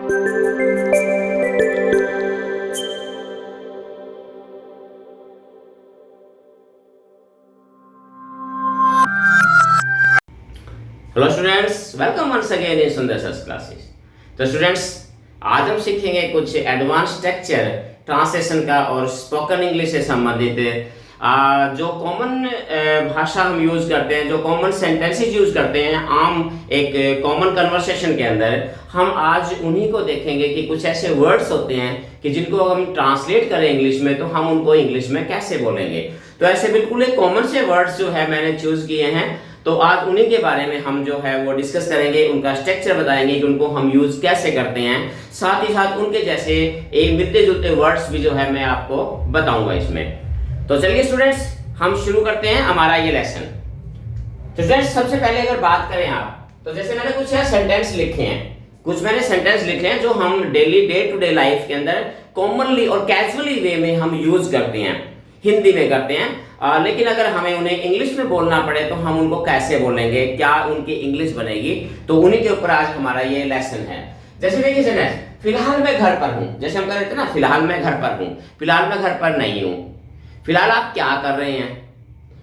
Hello students, welcome once again in Sundar sir's classes. तो students, आज हम सीखेंगे कुछ एडवांस स्ट्रक्चर ट्रांसलेशन का और स्पोकन इंग्लिश से संबंधित जो कॉमन भाषा हम यूज करते हैं, जो कॉमन सेंटेंसेस यूज करते हैं आम एक कॉमन कन्वर्सेशन के अंदर, हम आज उन्हीं को देखेंगे कि कुछ ऐसे वर्ड्स होते हैं कि जिनको हम ट्रांसलेट करें इंग्लिश में तो हम उनको इंग्लिश में कैसे बोलेंगे। तो ऐसे बिल्कुल एक कॉमन से वर्ड्स जो है मैंने चूज किए हैं, तो आज उन्हीं के बारे में हम जो है वो डिस्कस करेंगे, उनका स्ट्रक्चर बताएंगे कि उनको हम यूज कैसे करते हैं, साथ ही साथ उनके जैसे एक मिलते जुलते वर्ड्स भी जो है मैं आपको बताऊंगा इसमें। तो चलिए स्टूडेंट्स, हम शुरू करते हैं हमारा ये लेसन। तो स्टूडेंट्स, सबसे पहले अगर बात करें आप, तो जैसे मैंने कुछ सेंटेंस लिखे हैं, कुछ मैंने सेंटेंस लिखे हैं जो हम daily day to day life के अंदर कॉमनली और कैजुअली वे में हम यूज करते हैं, हिंदी में करते हैं। लेकिन अगर हमें उन्हें इंग्लिश में बोलना पड़े तो हम उनको कैसे बोलेंगे, क्या उनकी इंग्लिश बनेगी, तो उन्हीं के ऊपर आज हमारा ये लेसन है। जैसे देखिए सेंटेंस, फिलहाल मैं घर पर हूं। जैसे हम कह रहे थे ना, फिलहाल मैं घर पर हूं, फिलहाल मैं घर पर नहीं हूं। फिलहाल आप क्या कर रहे हैं?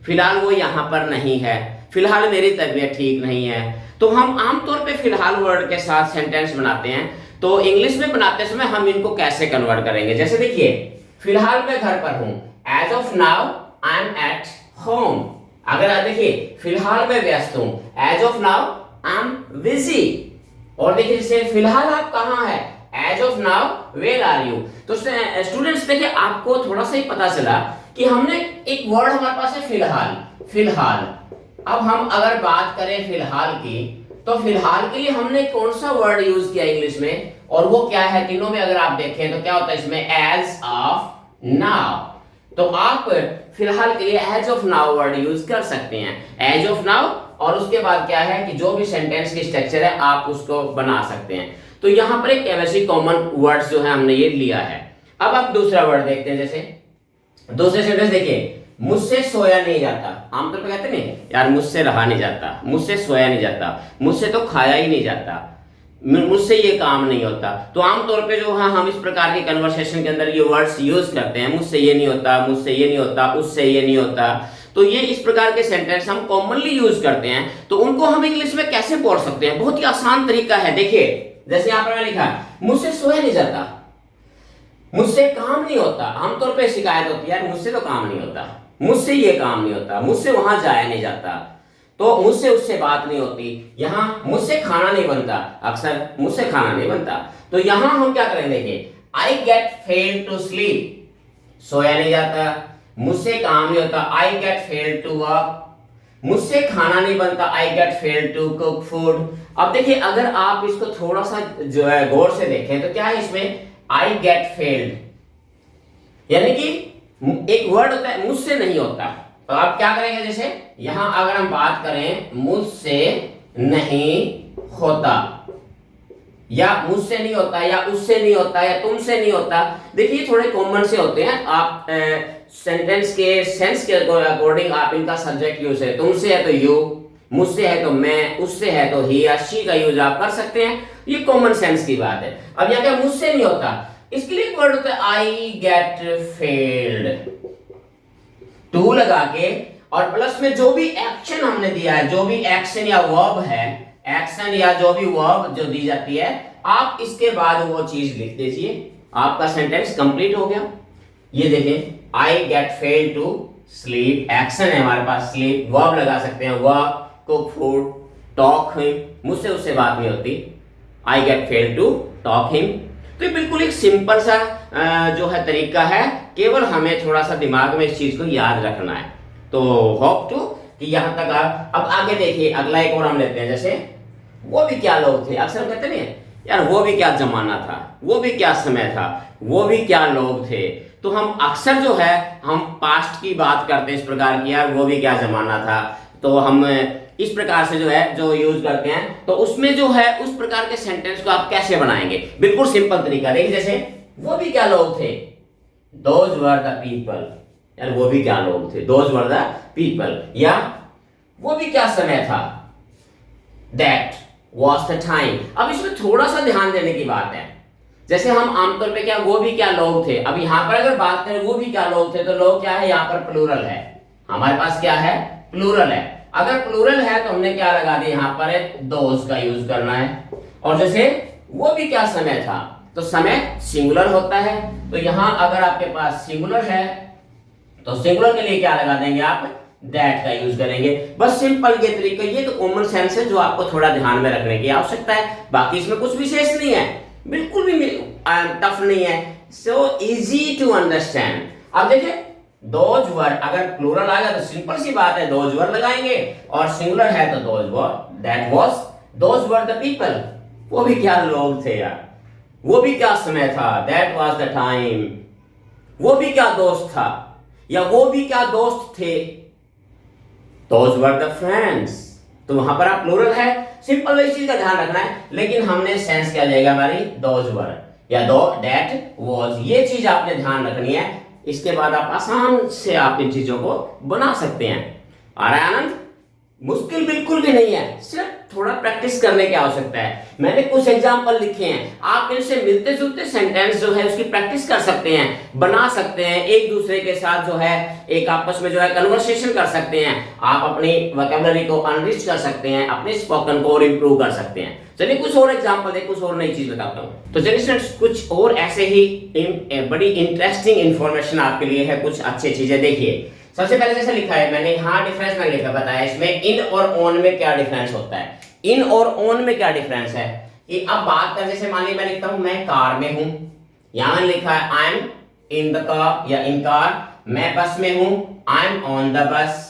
फिलहाल वो यहाँ पर नहीं है, फिलहाल मेरी तबीयत ठीक नहीं है। तो हम आमतौर पे फिलहाल वर्ड के साथ सेंटेंस बनाते हैं, तो इंग्लिश में बनाते समय हम इनको कैसे कन्वर्ट करेंगे। जैसे देखिए, फिलहाल मैं घर पर हूं, as of now I am at home. अगर आप देखिए, फिलहाल मैं व्यस्त हूं, as of now I am busy. और देखिए जैसे फिलहाल आप कहां है, as of now where are you. तो स्टूडेंट्स देखिए, आपको थोड़ा सा ही पता चला कि हमने एक वर्ड हमारे पास है फिलहाल। फिलहाल, अब हम अगर बात करें फिलहाल की, तो फिलहाल के लिए हमने कौन सा वर्ड यूज किया इंग्लिश में, और वो क्या है तीनों में अगर आप देखें तो क्या होता है इसमें, एज ऑफ नाउ। तो आप फिलहाल के लिए as of now word use कर सकते हैं, एज ऑफ नाउ, और उसके बाद क्या है कि जो भी सेंटेंस की स्ट्रक्चर है आप उसको बना सकते हैं। तो यहां पर एक ऐसी कॉमन वर्ड्स जो है हमने ये लिया है। अब आप दूसरा वर्ड देखते हैं। जैसे दूसरे सेंटेंस देखिए, मुझसे सोया नहीं जाता। आमतौर पर कहते नहीं यार, मुझसे रहा नहीं जाता, मुझसे सोया नहीं जाता, मुझसे तो खाया ही नहीं जाता, मुझसे ये काम नहीं होता। तो आमतौर पे जो है हम इस प्रकार के कन्वर्सेशन के अंदर ये वर्ड्स यूज करते हैं, मुझसे ये नहीं होता, मुझसे ये नहीं होता, उससे ये नहीं होता। तो ये इस प्रकार के सेंटेंस हम कॉमनली यूज करते हैं, तो उनको हम इंग्लिश में कैसे बोल सकते हैं। बहुत ही आसान तरीका है। देखिए जैसे यहाँ पर मैंने लिखा, मुझसे सोया नहीं जाता, मुझसे काम नहीं होता। आमतौर पे शिकायत होती है, यार मुझसे तो काम नहीं होता, मुझसे ये काम नहीं होता, मुझसे वहां जाया नहीं जाता, तो मुझसे उससे बात नहीं होती। यहां मुझसे खाना नहीं बनता, अक्सर मुझसे खाना नहीं बनता। तो यहां हम क्या करेंगे कि I get fail to sleep, सोया नहीं जाता, मुझसे काम नहीं होता, I get fail to work, मुझसे खाना नहीं बनता, I get fail to cook food. अब देखिए, अगर आप इसको थोड़ा सा जो है गौर से देखें तो क्या है इसमें, आई गेट फेल्ड, यानी कि एक वर्ड होता है मुझसे नहीं होता। तो आप क्या करेंगे, जैसे यहां अगर हम बात करें मुझसे नहीं होता, या मुझसे नहीं होता, या उससे नहीं होता, या तुमसे नहीं होता। देखिए थोड़े कॉमन से होते हैं, आप सेंटेंस के सेंस के अकॉर्डिंग आप इनका सब्जेक्ट यूज है। तुमसे है तो यू, मुझसे है तो मैं, उससे है तो ही या शी का यूज आप कर सकते हैं। ये कॉमन सेंस की बात है। अब यहाँ क्या मुझसे नहीं होता, इसके लिए एक वर्ड होता है आई गेट फेल्ड, टू लगा के, और प्लस में जो भी एक्शन हमने दिया है, जो भी एक्शन या वर्ब है, एक्शन या जो भी वर्ब जो दी जाती है, आप इसके बाद वो चीज लिख दीजिए, आपका सेंटेंस कंप्लीट हो गया। ये देखिए, I get fail to sleep, action है हमारे पास स्लीप, वर्ब लगा सकते हैं work, cook food, talk him, मुझसे उससे बात नहीं होती, I get fail to talk him. तो ये बिल्कुल एक सिंपल सा जो है तरीका है, केवल हमें थोड़ा सा दिमाग में इस चीज को याद रखना है। तो होप टू कि यहां तक अब आगे देखिए, अगला एक और हम लेते हैं। जैसे वो भी क्या लोग थे, अक्सर कहते नहीं यार वो भी क्या जमाना था, वो भी क्या समय था, वो भी क्या लोग थे। तो हम अक्सर जो है हम पास्ट की बात करते हैं इस प्रकार की, यार वो भी क्या जमाना था। तो हम इस प्रकार से जो है जो यूज करते हैं, तो उसमें जो है उस प्रकार के सेंटेंस को आप कैसे बनाएंगे, बिल्कुल सिंपल तरीका। देखिए जैसे वो भी क्या लोग थे, दोज वर द पीपल, यार वो भी क्या लोग थे, दोज वर द पीपल। या वो भी क्या समय था, दैट was the time। अब इसमें थोड़ा सा ध्यान देने की बात है, जैसे हम आमतौर पे क्या वो भी क्या लोग थे, अब यहाँ पर अगर बात करें वो भी क्या लोग थे, तो लोग क्या है, यहाँ पर प्लूरल है, हमारे पास क्या है, प्लूरल है। अगर प्लूरल है तो हमने क्या लगा दिया, यहाँ पर दोज का यूज करना है। और जैसे वो भी क्या समय था, तो समय सिंगुलर होता है, तो यहाँ अगर आपके पास सिंगुलर है तो सिंगुलर के लिए क्या लगा देंगे आप, दैट का यूज करेंगे। बस सिंपल ये तरीका, ये तो कॉमन सेंस है जो आपको थोड़ा ध्यान में रखने की आवश्यकता है, बाकी इसमें कुछ विशेष नहीं है, बिल्कुल भी टफ नहीं है, सो इजी टू अंडरस्टैंड। अब देखिए दोज वर, अगर प्लूरल आ गया तो सिंपल सी बात है दोज वर लगाएंगे, और सिंगुलर है तो those were, that was, those were the people, वो भी क्या लोग थे यार, वो भी क्या समय था, दैट वाज द टाइम, वो भी क्या दोस्त था, या वो भी क्या दोस्त थे, दोज वर द फ्रेंड्स। तो वहां पर आप प्लूरल है, सिंपल वही चीज का ध्यान रखना है, लेकिन हमने सेंस क्या जाएगा हमारी, दोज वर या दो दैट वाज, ये चीज आपने ध्यान रखनी है। इसके बाद आप आसान से आप इन चीजों को बना सकते हैं। आ रहा है आनंद? मुश्किल बिल्कुल भी नहीं है, सिर्फ थोड़ा प्रैक्टिस करने की आवश्यकता है। मैंने कुछ एग्जाम्पल लिखे हैं, आप इनसे मिलते जुलते सेंटेंस जो है उसकी प्रैक्टिस कर सकते हैं, बना सकते हैं, एक दूसरे के साथ जो है एक आपस में जो है कन्वर्सेशन कर सकते हैं, आप अपनी वोकैबुलरी को अनरिच कर सकते हैं, अपने स्पोकन को और इंप्रूव कर सकते हैं। चलिए कुछ और एग्जाम्पल है, कुछ और नई चीज बताता हूँ। तो चलिए स्टूडेंट्स कुछ और ऐसे ही बड़ी इंटरेस्टिंग इंफॉर्मेशन आपके लिए है, कुछ अच्छी चीजें देखिए। सबसे पहले जैसे लिखा है मैंने, यहाँ डिफरेंस मैंने लिखा बताया, इसमें इन और ऑन में क्या डिफरेंस होता है, इन और ऑन में क्या डिफरेंस है। कि अब बात कर, जैसे मान लीजिए मैं लिखता हूं मैं कार में हूं, यहां लिखा है I am in the car या इन कार, मैं बस में हूं I am on the bus,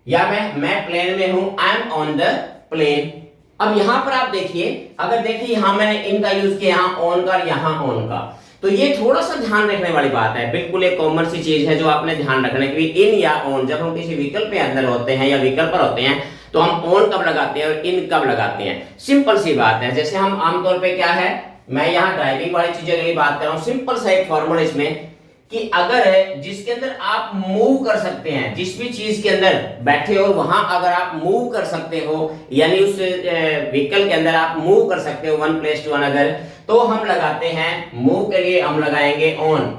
या मैं प्लेन में हूं I am on the plane. अब यहां पर आप देखिए, अगर देखिए यहां मैंने इन का यूज किया, यहां ऑन का, यहां ऑन का, तो ये थोड़ा सा ध्यान रखने वाली बात है, बिल्कुल एक कॉमन सी चीज है जो आपने ध्यान रखना है कि इन या ऑन, जब हम किसी व्हीकल पे अंदर होते हैं या व्हीकल पर होते हैं तो हम ऑन कब लगाते हैं और इन कब लगाते हैं। सिंपल सी बात है, जैसे हम आमतौर पे क्या है, मैं यहाँ ड्राइविंग वाली चीजों के लिए बात कर रहा हूँ, सिंपल सा एक फॉर्मूला इसमें कि अगर जिसके अंदर आप मूव कर सकते हैं, जिस भी चीज के अंदर बैठे हो वहां अगर आप मूव कर सकते हो, यानी उस व्हीकल के अंदर आप मूव कर सकते हो वन प्लेस टू अनदर, तो हम लगाते हैं, मूव के लिए हम लगाएंगे ऑन।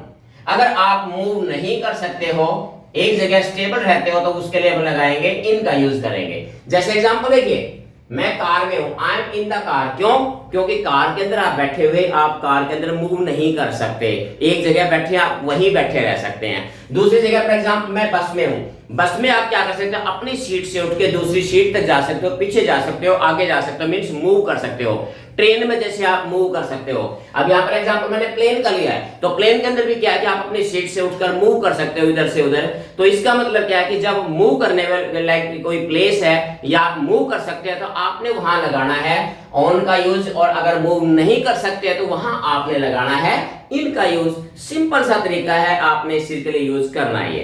अगर आप मूव नहीं कर सकते हो, एक जगह स्टेबल रहते हो, तो उसके लिए हम लगाएंगे इन का यूज करेंगे। जैसे एग्जांपल देखिए, मैं कार में हूं, I M in the car, क्यों, क्योंकि कार के अंदर आप बैठे हुए, आप कार के अंदर मूव नहीं कर सकते, एक जगह बैठे आप वहीं बैठे रह सकते हैं। दूसरी जगह फॉर एग्जांपल मैं बस में हूं, बस में आप क्या कर सकते हो, अपनी सीट से उठ के दूसरी सीट तक जा सकते हो, पीछे जा सकते हो, आगे जा सकते हो, मींस मूव कर सकते हो। ट्रेन में जैसे आप मूव कर सकते हो, अब यहाँ पर एग्जांपल मैंने प्लेन का लिया है, तो प्लेन के अंदर भी क्या है कि आप अपनी सीट से उठकर मूव कर सकते हो इधर से उधर। तो इसका मतलब क्या है कि जब मूव करने में लाइक कोई प्लेस है या आप मूव कर सकते हैं तो आपने वहां लगाना है ऑन का यूज, और अगर मूव नहीं कर सकते हैं तो वहां आपने लगाना है इन का यूज। सिंपल सा तरीका है, आपने इस चीज के लिए यूज करना है।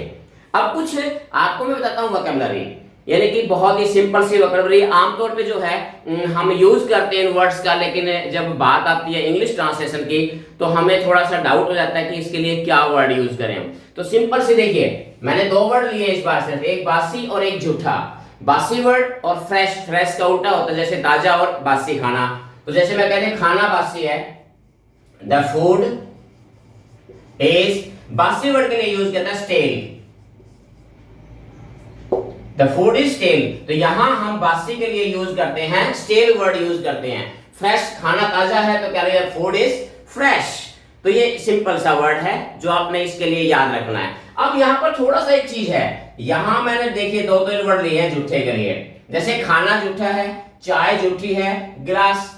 अब कुछ आपको मैं बताता हूँ वोकैबुलरी, यानी कि बहुत ही सिंपल सी वोकैबुलरी, आमतौर पे जो है हम यूज करते हैं इन वर्ड्स का, लेकिन जब बात आती है इंग्लिश ट्रांसलेशन की तो हमें थोड़ा सा डाउट हो जाता है कि इसके लिए क्या वर्ड यूज करें हम। तो सिंपल से देखिए, मैंने दो वर्ड लिए इस बार, सिर्फ एक बासी और एक झूठा। बासी वर्ड और फ्रेश, फ्रेश का उल्टा होता है, जैसे ताजा और बासी खाना। तो जैसे मैं कहते हैं खाना बासी है, द फूड इज, बासी वर्ड के लिए यूज करता है stale, the food is stale. तो यहां हम बासी के लिए यूज करते हैं स्टेल वर्ड यूज करते हैं। फ्रेश खाना ताजा है तो क्या रहेगा, फूड इज फ्रेश। तो ये सिंपल सा वर्ड है जो आपने इसके लिए याद रखना है। अब यहां पर थोड़ा सा एक चीज है, यहां मैंने देखिए दो वर्ड लिए हैं झूठे के लिए, जैसे खाना झूठा है, चाय झूठी है, गिलास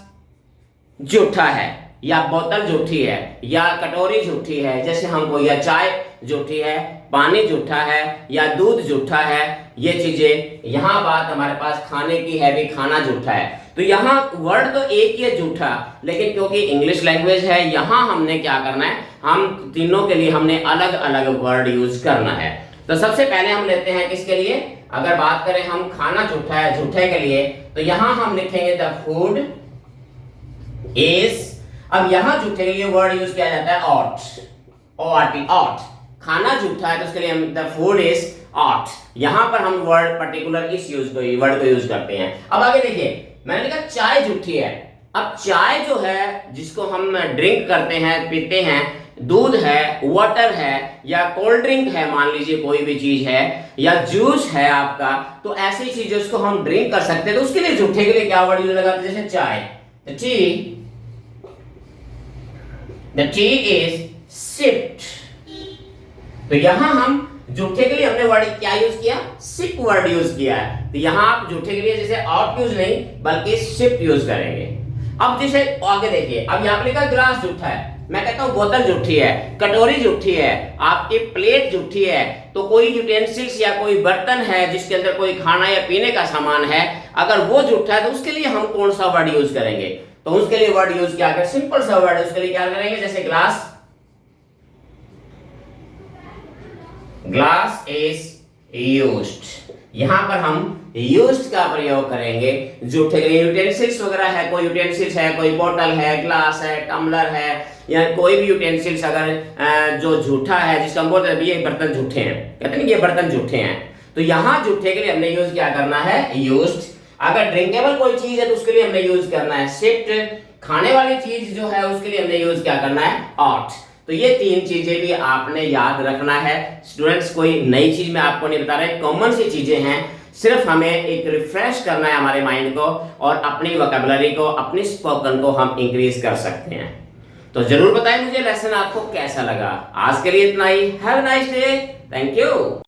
झूठा है, या बोतल झूठी है, या कटोरी झूठी है, जैसे हमको, या चाय झूठी है, पानी झूठा है, या दूध झूठा है, ये चीजें। यहां बात हमारे पास खाने की है भी, खाना झूठा है। तो यहां वर्ड तो एक ही है झूठा, लेकिन क्योंकि इंग्लिश लैंग्वेज है, यहां हमने क्या करना है, हम तीनों के लिए हमने अलग अलग वर्ड यूज करना है। तो सबसे पहले हम लेते हैं किसके लिए, अगर बात करें हम खाना झूठा है, झूठे के लिए, तो यहां हम लिखेंगे द फूड इज। अब यहां झूठे के लिए वर्ड यूज किया जाता है ऑट, ORT, ऑट। खाना झूठा है तो उसके लिए हम द फूड इज ऑट, यहां पर हम वर्ड पर्टिकुलर इस यूज को, वर्ड को यूज करते हैं। अब आगे देखिए, मैंने लिखा चाय झूठी है। अब चाय जो है जिसको हम ड्रिंक करते हैं, पीते हैं, दूध है, वाटर है या कोल्ड ड्रिंक है, मान लीजिए कोई भी चीज है, या जूस है आपका, तो ऐसी चीजें उसको हम ड्रिंक कर सकते हैं, तो उसके लिए झूठे के लिए क्या वर्ड यूज लगाते हैं? जैसे चाय, द टी इज सिप्ड। तो यहां हम झूठे के लिए हमने वर्ड क्या यूज किया? सिप वर्ड यूज किया है। तो यहां आप झूठे के लिए जैसे आउट यूज नहीं बल्कि सिप यूज करेंगे। अब जैसे आगे देखिए, अब यहां पे लिखा ग्लास झूठा है, मैं कहता हूं बोतल झूठी है, कटोरी झूठी है, आपकी प्लेट झूठी है। तो कोई यूटेंसिल्स या कोई बर्तन है जिसके अंदर कोई खाना या पीने का सामान है, अगर वो झूठा है तो उसके लिए हम कौन सा वर्ड यूज करेंगे? तो उसके लिए वर्ड यूज क्या करें? सिंपल सा वर्ड, उसके लिए क्या करेंगे? जैसे ग्लास, ग्लास इज यूज्ड। यहां पर हम यूज्ड का प्रयोग करेंगे झूठे के लिए। यूटेंसिल्स वगैरह है, कोई यूटेंसिल्स है, कोई बोतल है, ग्लास है, टम्बलर है, या कोई भी यूटेंसिल्स अगर जो झूठा है, जिसका हम बोलते हैं ये बर्तन झूठे हैं, कहते हैं ये बर्तन झूठे हैं, तो यहां झूठे के लिए हमने यूज क्या करना है? यूज्ड। अगर ड्रिंकेबल कोई चीज है तो उसके लिए हमने यूज करना है सिप्ड। खाने वाली चीज जो है उसके लिए हमने यूज क्या करना है? ऑट। तो ये तीन चीजें भी आपने याद रखना है स्टूडेंट्स। कोई नई चीज मैं आपको नहीं बता रहा, कॉमन सी चीजें हैं, सिर्फ हमें एक रिफ्रेश करना है हमारे माइंड को, और अपनी वोकैबुलरी को, अपनी स्पोकन को हम इंक्रीज कर सकते हैं। तो जरूर बताएं मुझे लेसन आपको कैसा लगा। आज के लिए इतना ही। Have a nice day. Thank you.